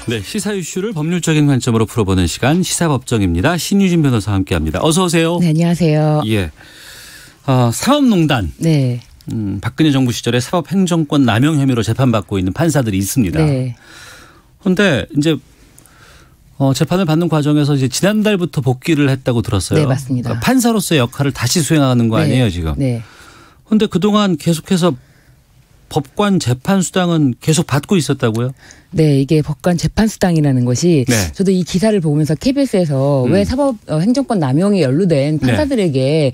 네, 시사 이슈를 법률적인 관점으로 풀어보는 시간 시사법정입니다. 신유진 변호사와 함께합니다. 어서 오세요. 네, 안녕하세요. 예, 사법농단. 네. 박근혜 정부 시절에 사법행정권 남용 혐의로 재판받고 있는 판사들이 있습니다. 네. 그런데 이제 재판을 받는 과정에서 이제 지난달부터 복귀를 했다고 들었어요. 네, 맞습니다. 그러니까 판사로서의 역할을 다시 수행하는 거 아니에요, 지금? 네. 그런데 그동안 계속해서 법관 재판 수당은 계속 받고 있었다고요? 네, 이게 법관 재판 수당이라는 것이 네. 저도 이 기사를 보면서 KBS에서 왜 사법 행정권 남용에 연루된 판사들에게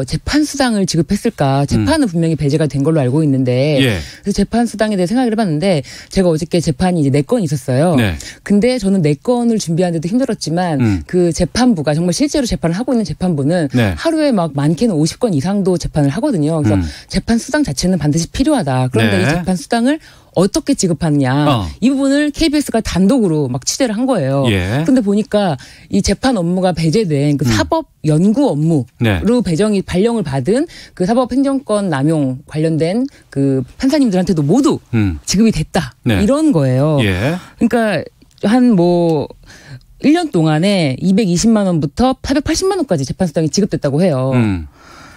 재판 수당을 지급했을까? 재판은 분명히 배제가 된 걸로 알고 있는데 예. 그래서 재판 수당에 대해 생각을 해봤는데 제가 어저께 재판이 이제 4건 있었어요. 네. 근데 저는 4건을 준비하는데도 힘들었지만 그 재판부가 정말 실제로 재판을 하고 있는 재판부는 네. 하루에 막 많게는 50건 이상도 재판을 하거든요. 그래서 재판 수당 자체는 반드시 필요하다. 그런데 네. 이 재판 수당을 어떻게 지급하느냐 이 부분을 KBS가 단독으로 막 취재를 한 거예요. 그런데 보니까 이 재판 업무가 배제된 그 사법 연구 업무로 네. 발령을 받은 그 사법 행정권 남용 관련된 그 판사님들한테도 모두 지급이 됐다. 네. 이런 거예요. 예. 그러니까 한 1년 동안에 220만 원부터 880만 원까지 재판 수당이 지급됐다고 해요.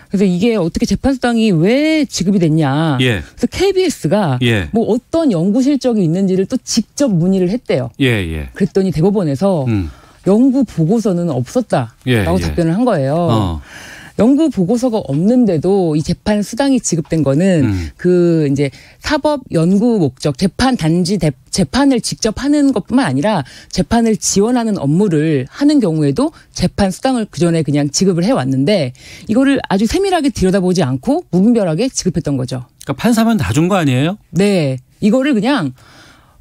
그래서 이게 어떻게 재판 수당이 왜 지급이 됐냐. 예. 그래서 KBS가 예. 어떤 연구 실적이 있는지를 또 직접 문의를 했대요. 예. 그랬더니 대법원에서 연구 보고서는 없었다라고 예. 답변을 한 거예요. 연구 보고서가 없는데도 이 재판 수당이 지급된 거는 그 이제 사법 연구 목적 재판 단지 재판을 직접 하는 것뿐만 아니라 재판을 지원하는 업무를 하는 경우에도 재판 수당을 그전에 그냥 지급을 해왔는데 이거를 아주 세밀하게 들여다보지 않고 무분별하게 지급했던 거죠. 그러니까 판사만 다 준 거 아니에요? 네. 이거를 그냥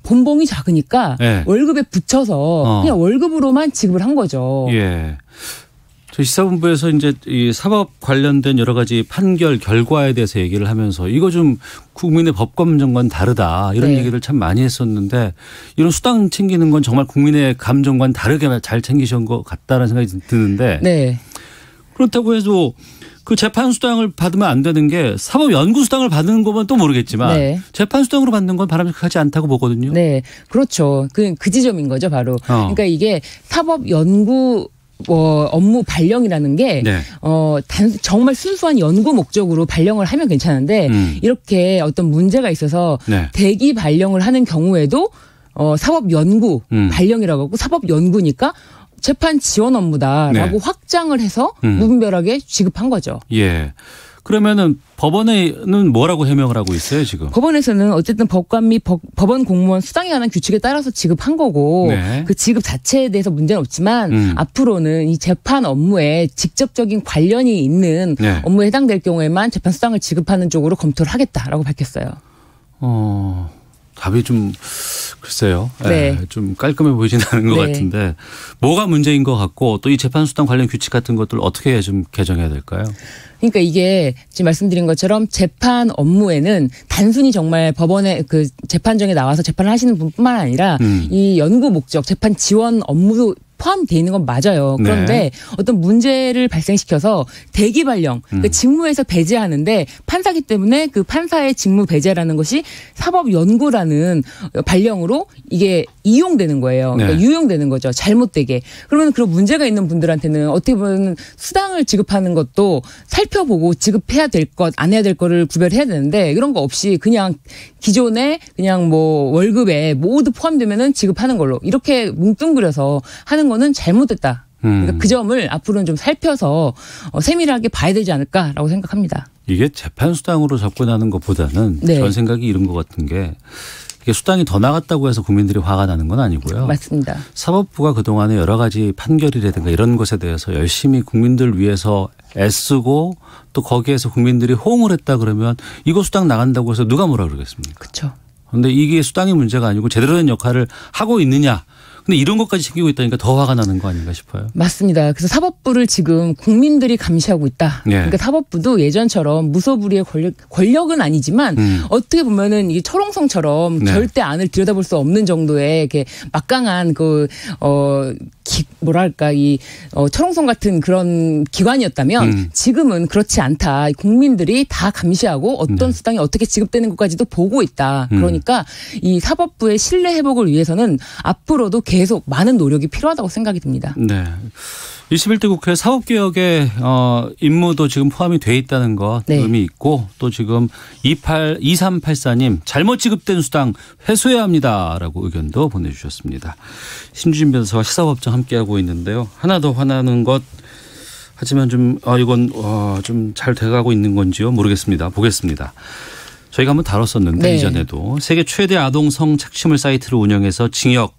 본봉이 작으니까 네. 월급에 붙여서 그냥 월급으로만 지급을 한 거죠. 예. 저희 시사본부에서 이제 이 사법 관련된 여러 가지 판결 결과에 대해서 얘기를 하면서 이거 좀 국민의 법감정과는 다르다 이런 네. 얘기를 참 많이 했었는데 이런 수당 챙기는 건 정말 국민의 감정과는 다르게 잘 챙기신 것 같다는 생각이 드는데 네. 그렇다고 해도 그 재판 수당을 받으면 안 되는 게 사법 연구 수당을 받는 거면 또 모르겠지만 네. 재판 수당으로 받는 건 바람직하지 않다고 보거든요. 네. 그렇죠. 그 지점인 거죠, 바로. 그러니까 이게 사법 연구 업무 발령이라는 게 네. 정말 순수한 연구 목적으로 발령을 하면 괜찮은데 이렇게 어떤 문제가 있어서 네. 대기 발령을 하는 경우에도 사법 연구 발령이라고 하고 사법 연구니까 재판 지원 업무다라고 네. 확장을 해서 무분별하게 지급한 거죠. 예. 그러면은 법원에는 뭐라고 해명을 하고 있어요, 지금? 법원에서는 어쨌든 법관 및 법원 공무원 수당에 관한 규칙에 따라서 지급한 거고 네. 그 지급 자체에 대해서 문제는 없지만 앞으로는 이 재판 업무에 직접적인 관련이 있는 네. 업무에 해당될 경우에만 재판 수당을 지급하는 쪽으로 검토를 하겠다라고 밝혔어요. 답이 좀 글쎄요. 네. 좀 깔끔해 보이지는 않은 것 네. 같은데 뭐가 문제인 것 같고 또 이 재판 수당 관련 규칙 같은 것들 어떻게 좀 개정해야 될까요? 그러니까 이게 지금 말씀드린 것처럼 재판 업무에는 단순히 정말 법원의 그 재판정에 나와서 재판을 하시는 분뿐만 아니라 이 연구 목적 재판 지원 업무도 포함되어 있는 건 맞아요. 그런데 네. 어떤 문제를 발생시켜서 대기 발령, 그 직무에서 배제하는데 판사기 때문에 그 판사의 직무 배제라는 것이 사법 연구라는 발령으로 이게 이용되는 거예요. 그러니까 네. 유용되는 거죠. 잘못되게. 그러면 그런 문제가 있는 분들한테는 어떻게 보면 수당을 지급하는 것도 살펴보고 지급해야 될 것, 안 해야 될 거를 구별해야 되는데 이런 거 없이 그냥 기존에 그냥 월급에 모두 포함되면은 지급하는 걸로 이렇게 뭉뚱그려서 하는 거는 잘못됐다. 그러니까 그 점을 앞으로는 좀 살펴서 세밀하게 봐야 되지 않을까라고 생각합니다. 이게 재판 수당으로 접근하는 것보다는 네. 전 생각이 이런 것 같은 게 이게 수당이 더 나갔다고 해서 국민들이 화가 나는 건 아니고요. 맞습니다. 사법부가 그동안에 여러 가지 판결이라든가 이런 것에 대해서 열심히 국민들 위해서 애쓰고 또 거기에서 국민들이 호응을 했다 그러면 이거 수당 나간다고 해서 누가 뭐라 그러겠습니까? 그렇죠. 그런데 이게 수당의 문제가 아니고 제대로 된 역할을 하고 있느냐. 근데 이런 것까지 챙기고 있다니까 더 화가 나는 거 아닌가 싶어요. 맞습니다. 그래서 사법부를 지금 국민들이 감시하고 있다. 네. 그러니까 사법부도 예전처럼 무소불위의 권력은 아니지만 어떻게 보면은 이게 철옹성처럼 네. 절대 안을 들여다볼 수 없는 정도의 이렇게 막강한 뭐랄까 이 철옹성 같은 그런 기관이었다면 지금은 그렇지 않다. 국민들이 다 감시하고 어떤 수당이 어떻게 지급되는 것까지도 보고 있다. 그러니까 이 사법부의 신뢰 회복을 위해서는 앞으로도 계속 많은 노력이 필요하다고 생각이 듭니다. 네. 21대 국회 사법개혁의 임무도 지금 포함이 돼 있다는 것 네. 의미 있고 또 지금 2384님 잘못 지급된 수당 회수해야 합니다라고 의견도 보내주셨습니다. 심주진 변호사와 시사법정 함께하고 있는데요. 하나 더 화나는 것 하지만 좀 이건 좀 잘 돼가고 있는 건지요 모르겠습니다. 보겠습니다. 저희가 한번 다뤘었는데 네. 이전에도 세계 최대 아동 성착취물 사이트를 운영해서 징역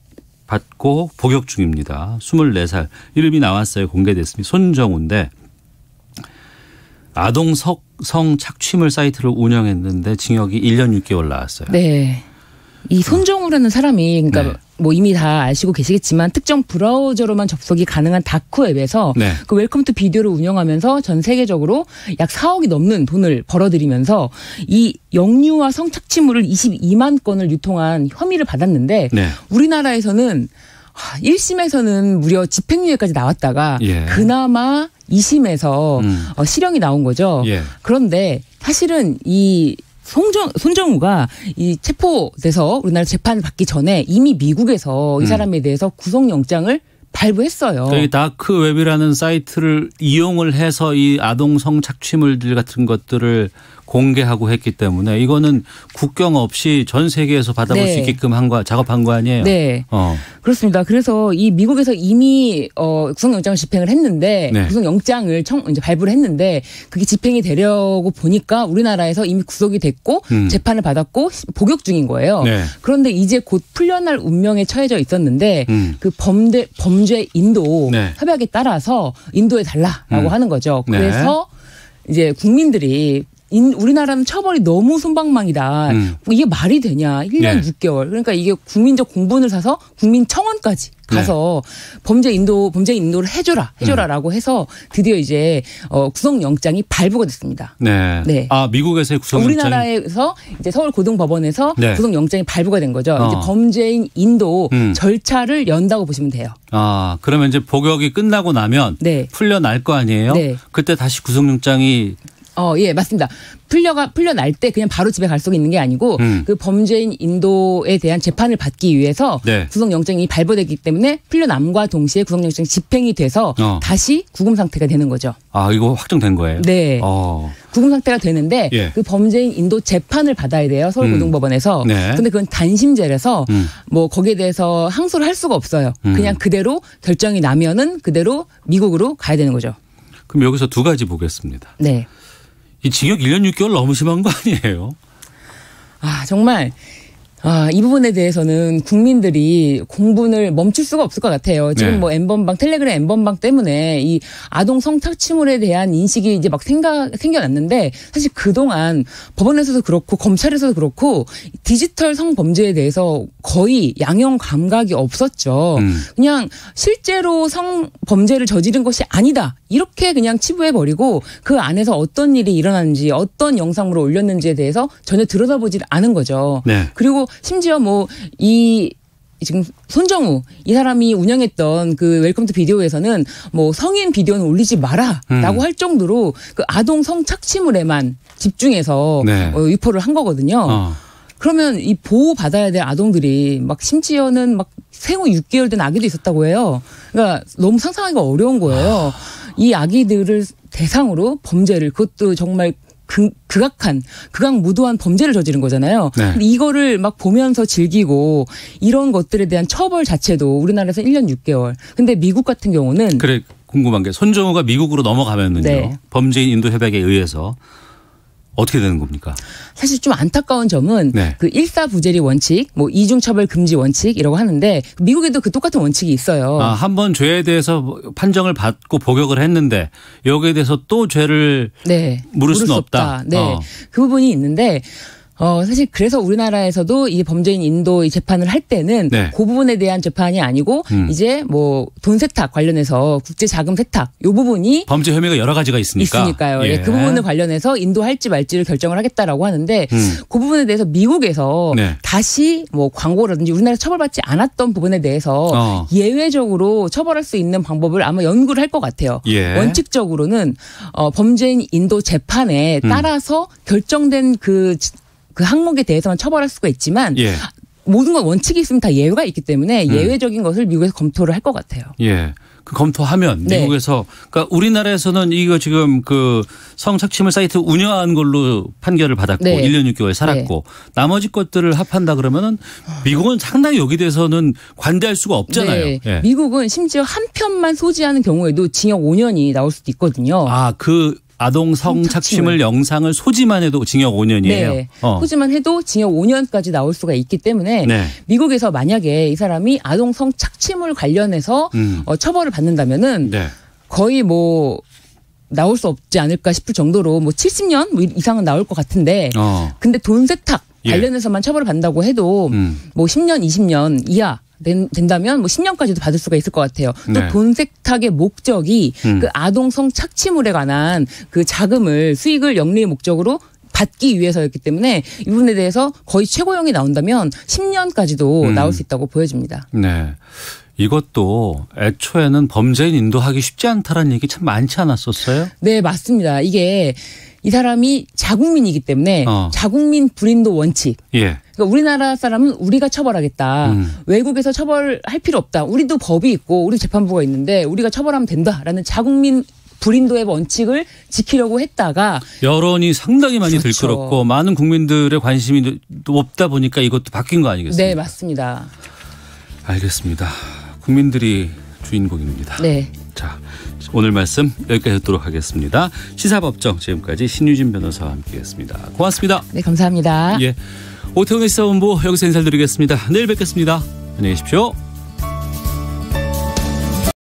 받고 복역 중입니다. 24살 이름이 나왔어요. 공개됐습니다. 손정우인데 아동 성착취물 사이트를 운영했는데 징역이 1년 6개월 나왔어요. 네. 이 손정우라는 사람이 그러니까 네. 뭐 이미 다 아시고 계시겠지만 특정 브라우저로만 접속이 가능한 다크 웹에서 네. 그 웰컴 투 비디오를 운영하면서 전 세계적으로 약 4억이 넘는 돈을 벌어들이면서 이 영유아 성착취물을 22만 건을 유통한 혐의를 받았는데 네. 우리나라에서는 1심에서는 무려 집행유예까지 나왔다가 예. 그나마 2심에서 실형이 나온 거죠. 예. 그런데 사실은 이 손정우가 이 체포돼서 우리나라 재판을 받기 전에 이미 미국에서 이 사람에 대해서 구속영장을 발부했어요. 이 다크웹이라는 사이트를 이용을 해서 이 아동 성착취물들 같은 것들을 공개하고 했기 때문에 이거는 국경 없이 전 세계에서 받아볼 네. 수 있게끔 작업한 거 아니에요? 네. 그렇습니다. 그래서 이 미국에서 이미 구속영장을 집행을 했는데 네. 구속영장을 이제 발부를 했는데 그게 집행이 되려고 보니까 우리나라에서 이미 구속이 됐고 재판을 받았고 복역 중인 거예요. 네. 그런데 이제 곧 풀려날 운명에 처해져 있었는데 그 범죄 인도 네. 협약에 따라서 인도해 달라라고 하는 거죠. 네. 그래서 이제 국민들이 우리나라는 처벌이 너무 솜방망이다. 이게 말이 되냐. 1년 네. 6개월. 그러니까 이게 국민적 공분을 사서 국민청원까지 가서 범죄 인도를 해줘라라고 해서 드디어 이제 구속영장이 발부가 됐습니다. 네. 네. 미국에서의 구속영장이 우리나라에서 이제 서울고등법원에서 네. 구속영장이 발부가 된 거죠. 이제 범죄인 인도 절차를 연다고 보시면 돼요. 그러면 이제 복역이 끝나고 나면 네. 풀려날 거 아니에요? 네. 그때 다시 구속영장이 예, 맞습니다. 풀려날 때 그냥 바로 집에 갈 수가 있는 게 아니고 그 범죄인 인도에 대한 재판을 받기 위해서 네. 구속영장이 발부되기 때문에 풀려남과 동시에 구속영장이 집행이 돼서 다시 구금 상태가 되는 거죠. 이거 확정된 거예요? 네. 구금 상태가 되는데 예. 그 범죄인 인도 재판을 받아야 돼요. 서울고등법원에서. 네. 근데 그건 단심제라서 뭐 거기에 대해서 항소를 할 수가 없어요. 그냥 그대로 결정이 나면은 그대로 미국으로 가야 되는 거죠. 그럼 여기서 두 가지 보겠습니다. 네. 이 징역 1년 6개월 너무 심한 거 아니에요? 정말 이 부분에 대해서는 국민들이 공분을 멈출 수가 없을 것 같아요. 지금 네. 뭐 N번방, 텔레그램 N번방 때문에 이 아동 성착취물에 대한 인식이 이제 막 생겨났는데 사실 그동안 법원에서도 그렇고 검찰에서도 그렇고 디지털 성범죄에 대해서 거의 양형 감각이 없었죠. 그냥 실제로 성범죄를 저지른 것이 아니다. 이렇게 그냥 치부해버리고 그 안에서 어떤 일이 일어났는지 어떤 영상으로 올렸는지에 대해서 전혀 들여다보지 않은 거죠. 네. 그리고 심지어 지금 손정우 이 사람이 운영했던 그 웰컴 투 비디오에서는 뭐 성인 비디오는 올리지 마라라고 할 정도로 그 아동 성착취물에만 집중해서 네. 유포를 한 거거든요. 그러면 이 보호받아야 될 아동들이 막 심지어는 막 생후 6개월 된 아기도 있었다고 해요. 그러니까 너무 상상하기가 어려운 거예요. 이 아기들을 대상으로 범죄를 그것도 정말 극악무도한 범죄를 저지른 거잖아요. 네. 근데 이거를 막 보면서 즐기고 이런 것들에 대한 처벌 자체도 우리나라에서 1년 6개월. 근데 미국 같은 경우는 그래 궁금한 게 손정우가 미국으로 넘어가면은요. 네. 범죄인 인도 협약에 의해서 어떻게 되는 겁니까? 사실 좀 안타까운 점은 네. 그 일사부재리 원칙, 뭐 이중처벌 금지 원칙이라고 하는데 미국에도 그 똑같은 원칙이 있어요. 한 번 죄에 대해서 판정을 받고 복역을 했는데 여기에 대해서 또 죄를 네. 물을 수는 없다. 네. 그 부분이 있는데 사실 그래서 우리나라에서도 이 범죄인 인도 이 재판을 할 때는 네. 그 부분에 대한 재판이 아니고 이제 뭐 돈 세탁 관련해서 국제 자금 세탁 요 부분이 범죄 혐의가 여러 가지가 있으니까요. 예. 예, 그 부분을 관련해서 인도할지 말지를 결정을 하겠다라고 하는데 그 부분에 대해서 미국에서 네. 다시 뭐 광고라든지 우리나라 처벌받지 않았던 부분에 대해서 예외적으로 처벌할 수 있는 방법을 아마 연구를 할 것 같아요. 예. 원칙적으로는 범죄인 인도 재판에 따라서 결정된 그 항목에 대해서만 처벌할 수가 있지만 예. 모든 건 원칙이 있으면 다 예외가 있기 때문에 예외적인 것을 미국에서 검토를 할 것 같아요. 예. 그 검토하면 네. 미국에서 그러니까 우리나라에서는 이거 지금 그 성착취물 사이트 운영한 걸로 판결을 받았고 네. 1년 6개월 살았고 나머지 것들을 합한다 그러면은 미국은 상당히 여기 대해서는 관대할 수가 없잖아요. 네. 예. 미국은 심지어 한 편만 소지하는 경우에도 징역 5년이 나올 수도 있거든요. 아, 그 아동 성착취물 영상을 소지만 해도 징역 5년이에요. 네. 소지만 해도 징역 5년까지 나올 수가 있기 때문에 네. 미국에서 만약에 이 사람이 아동 성착취물 관련해서 처벌을 받는다면은 네. 거의 뭐 나올 수 없지 않을까 싶을 정도로 뭐 70년 뭐 이상은 나올 것 같은데 근데 돈 세탁 관련해서만 처벌을 받는다고 해도 뭐 10년, 20년 이하 된다면 뭐 10년까지도 받을 수가 있을 것 같아요. 또 네. 돈 세탁의 목적이 그 아동 성착취물에 관한 그 자금을 수익을 영리의 목적으로 받기 위해서였기 때문에 이 부분에 대해서 거의 최고형이 나온다면 10년까지도 나올 수 있다고 보여집니다. 네. 이것도 애초에는 범죄인 인도하기 쉽지 않다라는 얘기 참 많지 않았었어요? 네, 맞습니다. 이게 이 사람이 자국민이기 때문에 자국민 불인도 원칙. 예. 그러니까 우리나라 사람은 우리가 처벌하겠다. 외국에서 처벌할 필요 없다. 우리도 법이 있고 우리 재판부가 있는데 우리가 처벌하면 된다라는 자국민 불인도의 원칙을 지키려고 했다가 여론이 상당히 많이 그렇죠. 들끓었고 많은 국민들의 관심이 높다 보니까 이것도 바뀐 거 아니겠습니까? 네, 맞습니다. 알겠습니다. 국민들이 주인공입니다. 네. 자, 오늘 말씀 여기까지 듣도록 하겠습니다. 시사법정 지금까지 신유진 변호사와 함께했습니다. 고맙습니다. 네, 감사합니다. 예, 오태훈의 시사본부 여기서 인사드리겠습니다. 내일 뵙겠습니다. 안녕히 계십시오.